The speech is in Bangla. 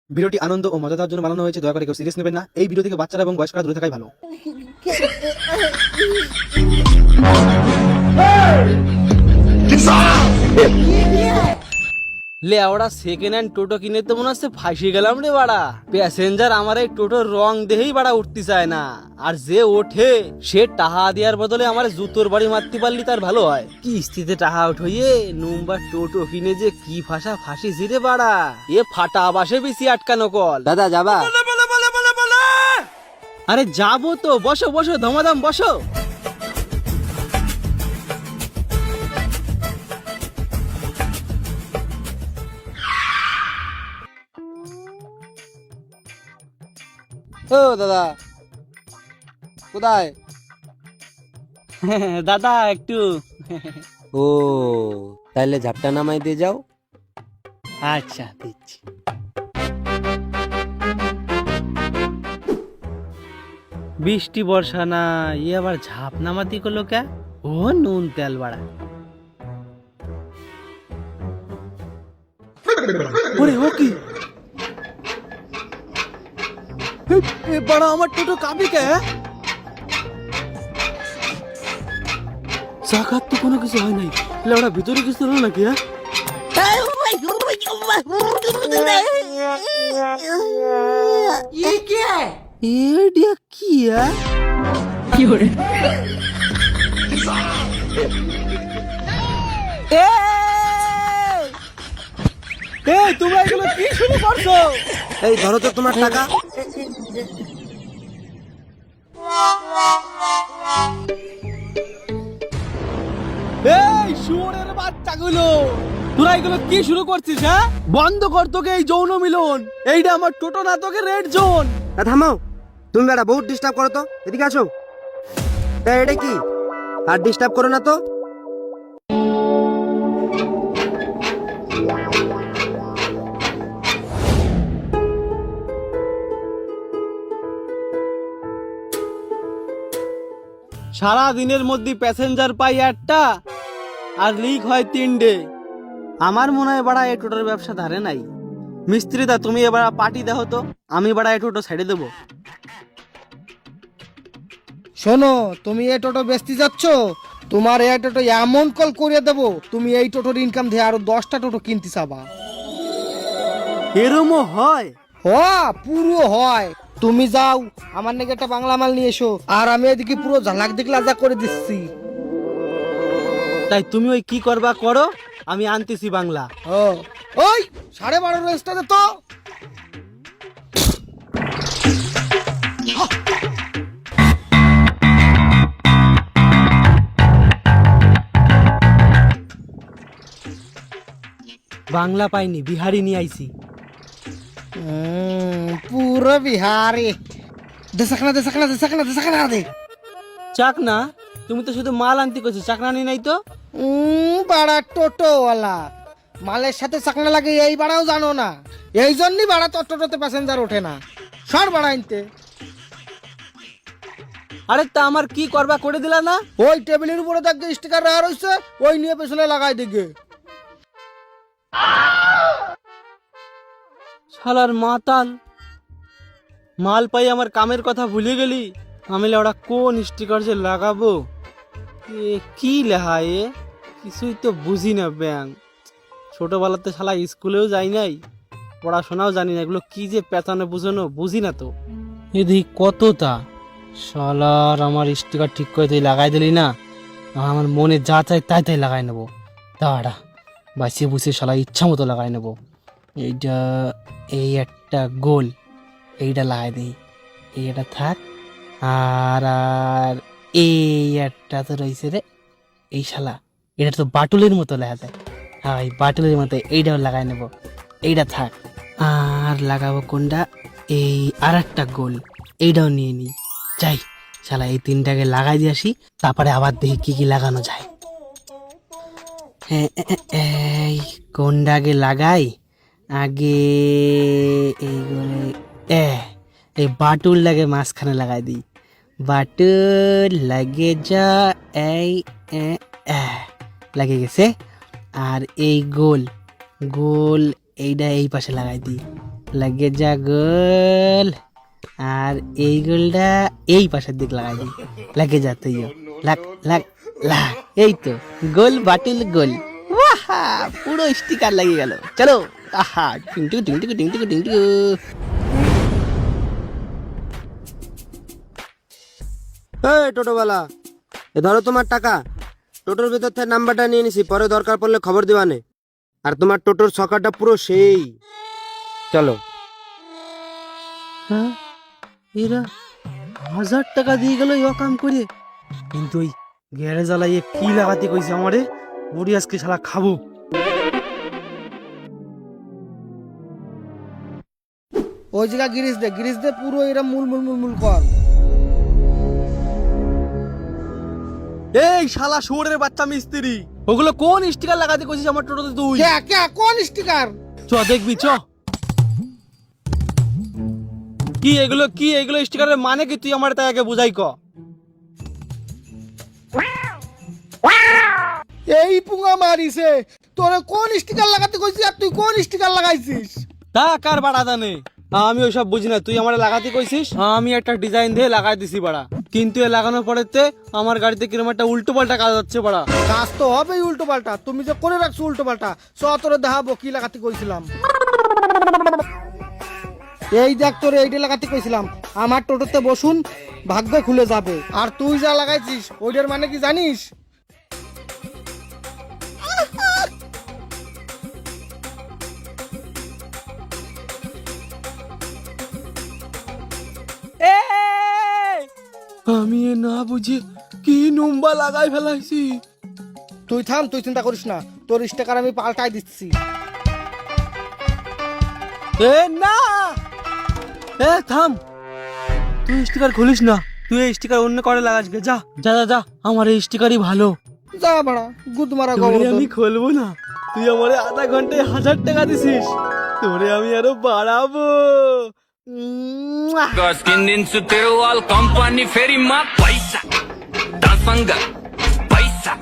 ভিডিওটি আনন্দ ও মজাদার জন্য বানানো হয়েছে, দয়া করে কেউ সিরিয়াস নেবেন না। এই ভিডিও থেকে বাচ্চারা এবং বয়স্করা দূরে থাকাই ভালো। লে ওরা সেকেন্ড হ্যান্ড টোটো কিনে তো মনে হচ্ছে ফাঁসি গেলাম রে বাড়া। প্যাসেঞ্জার আমার এই টোটোর রং দেখেই বাড়া উঠতে চায় না, আর যে ওঠে সে টাহা দেওয়ার বদলে আমার জুতোর বাড়ি মারতে পারলি তার ভালো হয়। কিস্তিতে টাহা উঠইয়ে নম্বর টোটো কিনে যে কি ফাঁসা ফাঁসিছি রে বাড়া। এ ফাটা আবাসে বেশি আটকানো কল। দাদা যাবা? আরে যাবো তো, বসো বসো ধমাধম বসো। ও দাদা কোথায়? দাদা একটু ও তাহলে ঝাপটা নামাই দিয়ে যাও। আচ্ছা দিচ্ছি। বৃষ্টি বর্ষা না, ই আবার ঝাপ নামাতি করলো কে? ও নুন তেল বাড়া। ওরে ও কি বাড়া, আমার টোটো কাঁপি কে? চাকার তো কোনো কিছু হয় নাই, ওরা ভিতরে কিছু হলো নাকি? এডিয়া কি কি করে? তোমরা এগুলো কি শুরু করছো? এই ধরো তো তোমার টাকা। এই শুয়োরের বাচ্চাগুলো, তোরা এগুলো কি শুরু করছিস? হ্যাঁ বন্ধ কর তোকে এই যৌন মিলন। এইটা আমার টোটো না, তোকে রেড জোন। থামো, তুমি বেটা বহুত ডিস্টার্ব করো তো, এদিকে আসো। এটা কি? আর ডিস্টার্ব করো না তো। সারা দিনের মধ্যে প্যাসেঞ্জার পাই একটা আর লিক হয় 3টে। আমার মনে হয় বাড়া এই টোটোর ব্যবসা ধারে নাই। মিস্ত্রিদা তুমি এবার পার্টি দেখো তো, আমি বাড়া এই টোটো ছেড়ে দেবো। শোনো, তুমি এই টোটো বেচতে যাচ্ছ, তোমার এই টোটো এমন কল করে দেবো, তুমি এই টোটোর ইনকাম দিয়ে আরো 10টা টোটো কিনতে চাবা। এরমও হয়? পুরো হয়। তুমি যাও, আমার নাকি একটা বাংলা মাল নিয়ে এসো, আর আমি এদিকে পুরো ঝালাক দিকলা যা করে দিচ্ছি। তাই তুমি ওই কি করবা করো, আমি আনতেছি বাংলা। ওই 12:30 রেস্টারে তো বাংলা পাইনি, বিহারি নিয়ে আইছি। পুরো বিহারি। দেশাকনা দেশাকনা দেশাকনা দেশাকনা দে। চাকনা? তুমি তো শুধু মাল আনতে কইছো, চাকনা নি নাই তো? বাড়া টোটোওয়ালা মালের সাথে চাকনা লাগে এই বাড়াও জানো না, এই জন্যই বাড়া তোর টোটোতে প্যাসেঞ্জার ওঠে না। সর বাড়া আনতে। আরে তা আমার কি করবা করে দিলা না? ওই টেবিলের উপরে দেখবে স্টিকার রাখা রয়েছে, ওই নিয়ে পেছনে লাগাই দিকে। শালার মাতাল, মাল পাই আমার কামের কথা ভুলে গেলি। আমি ওরা কোন স্টিকার যে লাগাবো, কি লেখা কিছুই তো বুঝি না ব্যাং। ছোটবেলাতে শালা স্কুলেও যাই নাই, পড়াশোনাও জানি না, এগুলো কি যে পেছানো বুঝানো বুঝি না তো। এদিক কতটা শালার, আমার স্টিকার ঠিক করে তুই লাগাই দিলি না, আমার মনে যা চাই তাই তাই লাগাই নেবো। দাঁড়া বাঁচিয়ে বুঝে শালা ইচ্ছা মতো লাগাই নেবো। এইটা এই একটা গোল, এইটা লাগাই দিই, এইটা থাক। আর আর এই একটা তো রয়েছে রে, এই শালা এটা তো বাটুলের মতো লেখা যায়। হ্যাঁ এই বাটুলের মতো এইটাও লাগাই নেব, এইটা থাক। আর লাগাবো কোনটা, এই আর একটা গোল, এইটাও নিয়ে নিই। যাই শালা এই 3টাকে লাগাই দিয়ে আসি, তারপরে আবার দেখি কি কি লাগানো যায়। এই কোনটাকে লাগাই আগে? এইগুলো এই বাটুল লাগে মাঝখানে লাগাই দিই। বাটুল লাগে যা, এই লাগে গেছে। আর এই গোল গোল এইটা এই পাশে লাগাই দিই, লাগে যা গোল, আর এই গোলটা এই পাশের দিক লাগাই দি। লাগে যা তুইও, লাগ লাগ লাগ। এই তো গোল বাটিল গোল। ওয়াহা, পুরো স্টিকার লাগিয়ে গেল। চলো, আহা, টিংটু টিংটু টিংটু টিংটু। এই টোটোওয়ালা, এ ধরো তোমার টাকা। টোটোর ভিতর থেকে নাম্বারটা নিয়ে নিছি, পরে দরকার পড়লে খবর দিবানে। আর তোমার টোটোর ছকাটা পুরো সেই। চলো। হ্যাঁ, এরা 1000 টাকা দিয়ে গেল ইয়া কাম করে, কিন্তু ওই গ্যারেজ জ্বালাইয়ে কি লাগাতে কইছে আমারে, ওরি আজকে শালা খাবো। ওই জায়গা গিরিশ দে পুরো এরা মূল মূল মূল মূল কর। এই শালা শুয়োরের বাচ্চা মিস্ত্রি, ওগুলো কোন স্টিকার লাগাতে কইছিস আমার টোটোতে তুই? কে কে কোন স্টিকার? চ দেখবি, চ। কি এগুলো স্টিকারের মানে কি তুই আমার তাই আগে বুঝাই ক। এই পুঙ্গা মারিছে, তোরে কোন স্টিকার লাগাতে কইছিস আর তুই কোন স্টিকার লাগাইছিস? তা কার বাড়া জানে, আমি ওইসব বুঝি না। তুই আমার লাগাতে কইছিস, আমি একটা ডিজাইন দিয়ে লাগাই দিছি বাড়া, কিন্তু এ লাগানোর পরেতে আমার গাড়িতে কিরকম একটা উল্টো পাল্টা কাজ হচ্ছে বাড়া। কাজ তো হবেই উল্টো পাল্টা, তুমি যে করে রাখছো উল্টো পাল্টা। তোরে দেখাবো কি লাগাতে কইছিলাম। এই দেখ, তোরে এইটা লাগাতে কইছিলাম। আমার টোটোতে বসুন, ভাগ্য খুলে যাবে। আর তুই যা লাগাইছিস ওইটার মানে কি জানিস? আমি এ না বুঝে কি নম্বা লাগাই ফেলাইছি। তুই থাম, তুই চিন্তা করিস না, তোর স্টিকার আমি পাল্টাই দিচ্ছি। এ না, এ থাম, তুই স্টিকার খুলিস না। তুই এই স্টিকার অন্য করে লাগাস গে, যা যা যা যা। আমার এই স্টিকারই ভালো। যা বাড়া, গুদ মারা তোরে খবর। আমি খুলবো না, তুই আমারে আধা ঘন্টায় 1000 টাকা দিছিস, তোরে আমি আরো বাড়াবো। Skinnin company ferry ma paisa dasanga paisa